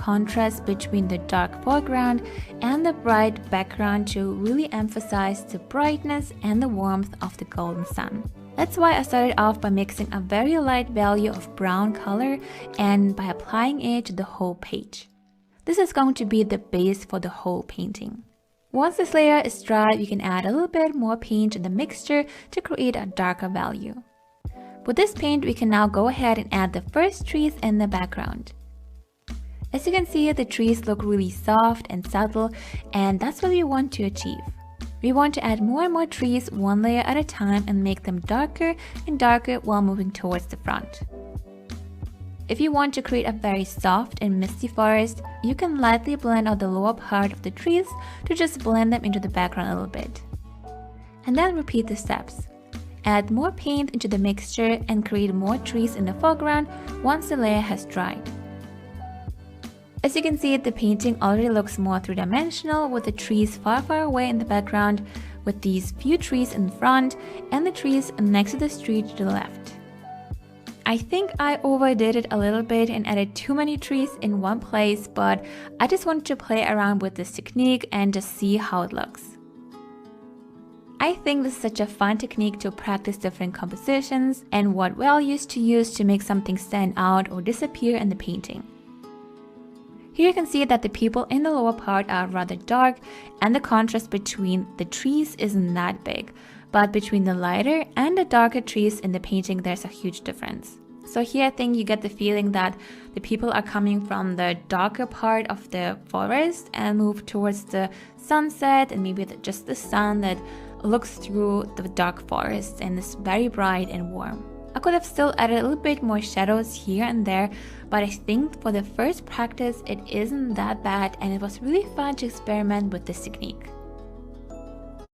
contrast between the dark foreground and the bright background to really emphasize the brightness and the warmth of the golden sun. That's why I started off by mixing a very light value of brown color and by applying it to the whole page. This is going to be the base for the whole painting. Once this layer is dry, you can add a little bit more paint in the mixture to create a darker value. With this paint, we can now go ahead and add the first trees in the background. As you can see, the trees look really soft and subtle, and that's what we want to achieve. We want to add more and more trees one layer at a time and make them darker and darker while moving towards the front. If you want to create a very soft and misty forest, you can lightly blend out the lower part of the trees to just blend them into the background a little bit. And then repeat the steps. Add more paint into the mixture and create more trees in the foreground once the layer has dried. As you can see, the painting already looks more three-dimensional with the trees far away in the background, with these few trees in front and the trees next to the street to the left. I think I overdid it a little bit and added too many trees in one place, but I just wanted to play around with this technique and just see how it looks. I think this is such a fun technique to practice different compositions and what values to use to make something stand out or disappear in the painting. Here you can see that the people in the lower part are rather dark and the contrast between the trees isn't that big, but between the lighter and the darker trees in the painting there's a huge difference. So here I think you get the feeling that the people are coming from the darker part of the forest and move towards the sunset and maybe just the sun that looks through the dark forest and is very bright and warm. I could have still added a little bit more shadows here and there, but I think for the first practice it isn't that bad and it was really fun to experiment with this technique.